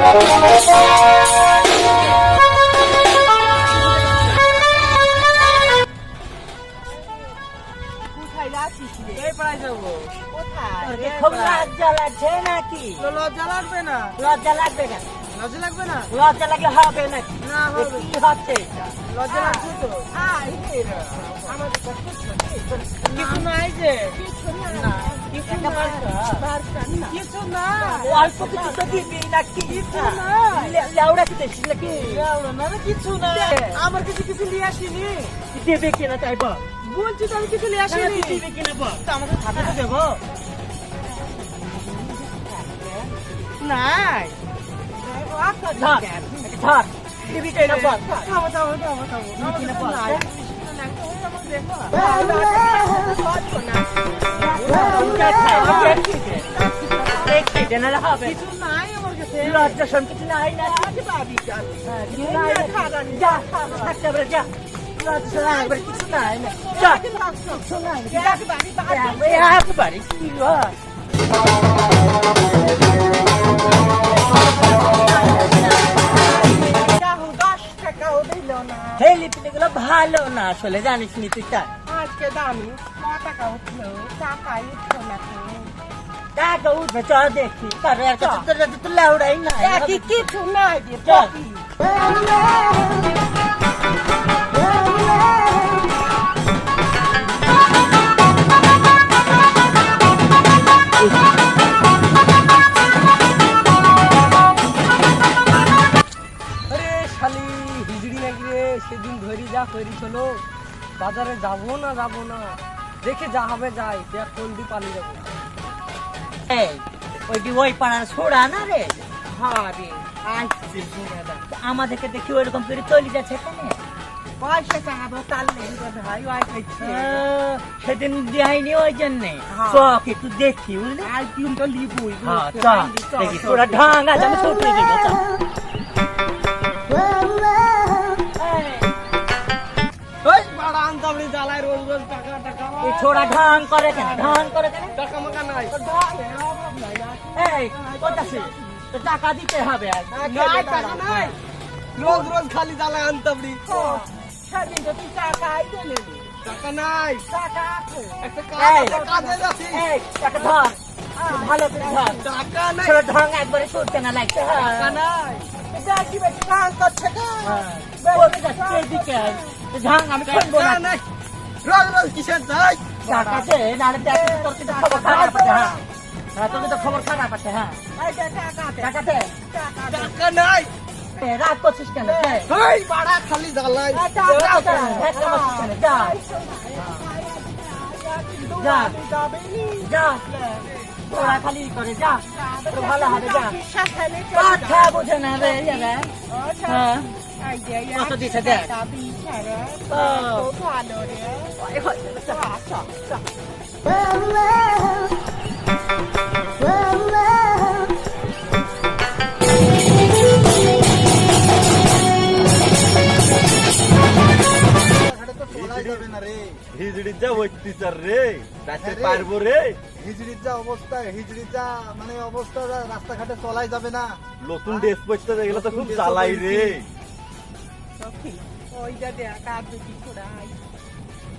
খুব লজ্জা লাগছে নাকি? লজ্জা লাগবে না, লজ্জা লাগবে কেন? লজ্জা লাগবে না, লজ্জা লাগলে হবে নাকি? না হবে কি হচ্ছে এটা? লজ্জা লাগছে তো। কিছু নাই যে, না, কিছু একটা নাই, বার্তা। কিছু না, অল্প কিছু তো দিবি নাকি? কিছু না। লেউড়া কি দেখছিস নাকি? না কিছু না, আমার কিছু কিছু নিয়ে আসিনি। দেবে কিনা তাই বল? বলছি তো আমি কিছু নিয়ে আসিনি। দেবে কিনা বল? তো আমাকে খাতে তো দেবো। নাই ধর, ধর, দিবি কিনা বল? থামো থামো থামো থামো, কিনা বল? দেখছি যে নাহলে হবে। কিছু নাই আমার কাছে। লজ্জা শোন কিছু নাই না? যা, থাকতে হবে, যা। লজ্জা শোন একবার কিছু নাই না। যা, কিছু নাই না। একবারে কি হয়? এই লিপস্টিকগুলো ভালো না আসলে, জানিস নি তুই? তা আজকে দামি টাকা উঠলো, টাকাই উঠলো না। টাকা উঠবে, চ দেখি। কারো একটা তো লাউড়াই নাই। কিছু নাই চল। আরে শালি হিজড়ি নাকি রে, সেদিন ধরি যা করি চলো বাজারে যাবো না দেখে যা হবে যাই, দেখ কোন দিয়ে পালিয়ে যাবো। এই, ওই পাড়ার ছোড়া না রে? হ্যাঁ রে, আসছে বুড়াটা। আমাদেরকে দেখি ওইরকম করে চলে যাচ্ছে এখানে। পয়সা চাহাবো তার নেই ভাই, ওয়াই খাইছে। সেদিন দেয়নি ওই জন্যে। হ্যাঁ। চক একটু দেখি, বুঝলি? আর কিন্তু লিবুই হ্যাঁ, চল দেখি তোরা ঢাং আছে, আমি ছুটে দেবো। চল। ওই বাড়া আনতামনি জ্বালায় রোজ রোজ টাকা টাকা। এই ছোড়া ঢাং করে কেন? ঢাং করে কেন? টাকা মাকা নাই। এই, কোথাছে? তো টাকা দিতে হবে আর। নাই টাকা নাই, রোজ রোজ খালি জ্বালায় আনতামনি। সেদিন তো তুই টাকাই দিলি। টাকা নাই, টাকা আছে। একটা এই, কাজে যাচ্ছি। এই, টাকা ধর। ভালো করে ধর। টাকা নাই, ছোড়া ঢাং একবারে ছুটতে না লাগছে। টাকা নাই। বেশি বেশি কাজ করছে গো। বলতে যাচ্ছি এইদিকে আয়। ঢাং আমি শুনবো টাকা না। নাই, রোজ রোজ কিসের যাই। টাকা দে, নাহলে দেখ তোর কিন্তু খবর খারাপ আছে। হ্যাঁ, হ্যাঁ, তোর কিন্তু খবর খারাপ আছে। হ্যাঁ, টাকা দে। টাকা নাই। রাগ করছিস কেন? দে। এই বাড়া খালি জ্বালাই। ধাক্কা মারছিস কেন? যা, যা, যা। তোরা খালি করে যা, তোর ভালো হবে। যা, কথা বুঝে না রে এরা। হ্যাঁ, কত দিছে দেখ। ও, এই হচ্ছে, চল। হিজড়ির যা অত্যাচার রে, রাস্তায় পারবো রে। হিজড়ির যা অবস্থা, হিজড়ির যা মানে অবস্থা, রাস্তাঘাটে চলাই যাবে না। নতুন ড্রেস পরতে এগুলো তো খুব জ্বালাই রে।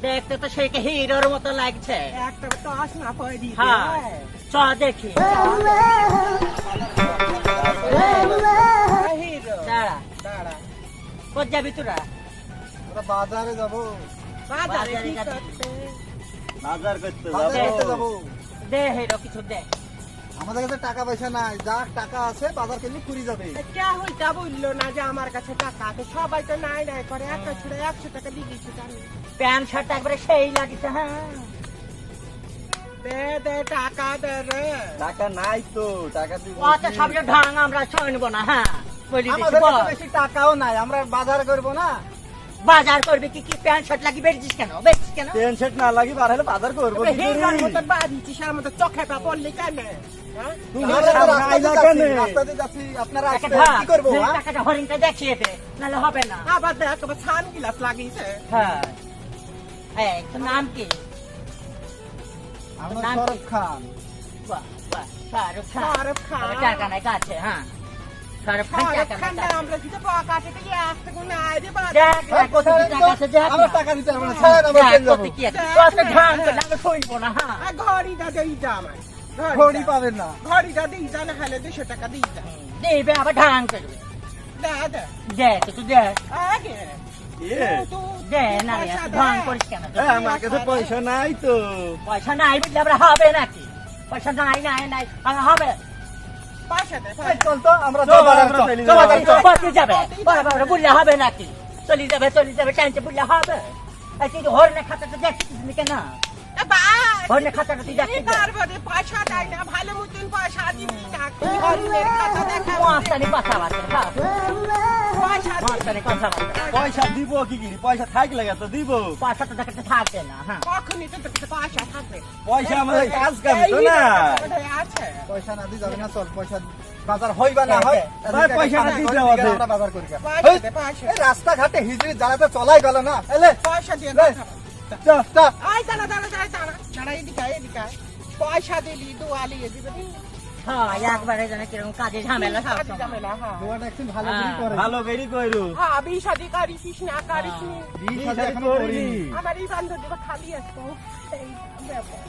দেখতে তো সে হিরোর মতো লাগছে। একটা তো আস না পয় দি। হ্যাঁ, চ দেখি। হিরো দাঁড়া, দাঁড়া, কোথ যাবি তোরা? ওরা বাজারে যাবো, বাজারে কি বাজারে করতে? বাজার করতে বাজারে করতে যাবো। যাবো। দে হিরো কিছু দে। আমাদের কাছে টাকা পয়সা নাই, যা টাকা আছে বাজার কিনলে ফুরি যাবে। কে হইতা বললো না যে আমার কাছে টাকা আছে? সবাই তো নাই নাই করে, একটা ছেড়ে 100 টাকা দিয়ে দিচ্ছি জানি। প্যান্ট শার্ট একবারে সেই লাগিছে। হ্যাঁ, দে দে টাকা দে রে। টাকা নাই তো, টাকা দিব। অত সবটা ঢাং আমরা শুনবো না। হ্যাঁ, বলি দিচ্ছি, আমাদের বল। কাছে বেশি টাকাও নাই, আমরা বাজার করবো না। বাজার করবি কি? কি প্যান্ট শার্ট লাগি বেরিয়েছিস কেন? বেরিয়েছিস কেন? টেন সেট না লাগি বার হলে বাজার করবো কি হিরোর করি? মতন বাড়িছি, সার মতো চোখেটা পড়লি কেন? হ্যাঁ? তুমি আমরা তো সামনে আইলা রাস্তাতে কেনে? যাচ্ছি, রাস্তাতে যাচ্ছি, আপনারা টাকা আসবেন, ধর, কি করবো? দে, হ্যাঁ? টাকাটা হরিণটা দেখিয়ে দে, নাহলে হবে না। আবার দেখ আবার ছান গিলাস লাগিয়েছে। হ্যাঁ, এই তোর নাম কি? আমরা নাম কি? শরফ খান। বাহ, বাহ, শাহরুখ খান। শাহরুখ খান। তবে টাকা নাই কাছে। হ্যাঁ, শাহরুখ খান শাহরুখ টাকা খান না, আমরা কি তো পাকা থেকে আসতে কোনো আইডি বাদ দেখ কত টাকা আছে দেখ আমরা টাকা দিতে পারবো না ছাড়েন আমরা দেখ ট্রেন কত যাবো কি আছে কত ঢাং করে আমি শুইবো না হ্যাঁ আর ঘড়িটা দেই যা আমার ঘড়ি পাবেন না ঘড়িটা দেই যা না হলে 200 টাকা দেই যা দেবে আবার ঢাং করবে দে দে দেখ তুই দেখ আগে এ দে না রে ঢাং করিস কেন এ, আমার কাছে পয়সা নাই তো পয়সা নাই বুঝলে আবার হবে নাকি পয়সা নাই নাই নাই হবে পয়সা দে এই চল তো আমরা চল, যাবো বাজারে, আমরা চল। চলি চল যাবো। বাজারে, চল। বসে যাবে বাবা বুঝলে হবে নাকি চলে যাবে টাইমে বুঝলে হবে এই তুই হরনে খাতাটা দেখছিস নি কেন বাই হরনে খাতাটা তুই দেখছিস তারপরে পয়সা দেয় না ভালো মতন পয়সা দিবি না কি হরিণের কথা দেখা মাস্তানি কথা বার্তা হ্যাঁ পয়সা মাস্তানি কথা বার্তা পয়সা দিব কি কি পয়সা থাকলে তো দিব পয়সা তো দেখাতে থাকবে না হ্যাঁ কখনই তো তোর কাছে পয়সা থাকবে পয়সা আমাদের কাজ কামি তো না আছে পয়সা না দিয়ে যাবে না চল পয়সা বাজার হয় বা না হয় ভাই, পয়সাটা দিতে হবে। আমরা বাজার করি গা। পয়সা এই, দে পয়সা এই রাস্তাঘাটে হিজড়ি জ্বালাতে চলাই গেল না এলে পয়সা দিয়ে এই, চল, চল। আয় দাঁড়া ছাড়া এদিকে পয়সা দিলি দোয়ালি দিবে হ্যাঁ একবারে জানে কিরকম কাজে ঝামেলা সব সময়। ঝামেলা হ্যাঁ দোয়াটা একটু ভালো করে করে ভালো বেরি কইরু হ্যাঁ বিশাদি করিস না করিস নি। বিশ হাজার এখনো করিনি। করিনি। আমার এই বান্ধবী খালি আসতো এই ব্যাপার।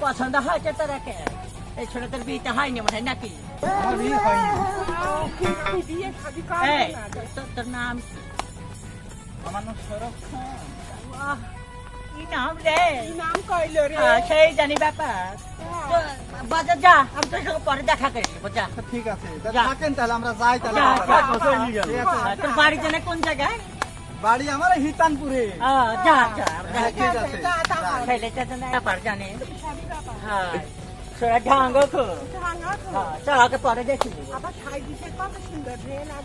পছন্দ হয়েছে তোরা কে এই ছোটদের বিয়েতে হয়নি মনে হয় নাকি আমার বিয়ে হয়নি। আমি বিয়ে শাদি করবো এই না। তোর নাম কি? আমার নাম সৌরভ খান। বাহ, কি নাম রে কি নাম কইলো রে সেই জানি ব্যাপার তো বাজার যা আমি তোর সঙ্গে পরে দেখা করে নেবো যা আচ্ছা, ঠিক আছে তা যা। থাকেন তাহলে আমরা যাই তাহলে যা, বাজারে। যা। চলে গেল ঠিক আছে। তোর বাড়ি জানে কোন জায়গায় বাড়ি আমার এই হিতানপুরে যা যা আমরা হ্যাঁ, ঠিক আছে যা, তাহলে। ছেলেটা তো না ব্যাপার জানে শাদি ব্যাপার। হ্যাঁ সোরা ঢাঙ্গ খুব ভাঙা তো। হ্যাঁ চল ওকে পরে দেখি আবার সাইড দিতে কত সুন্দর রে না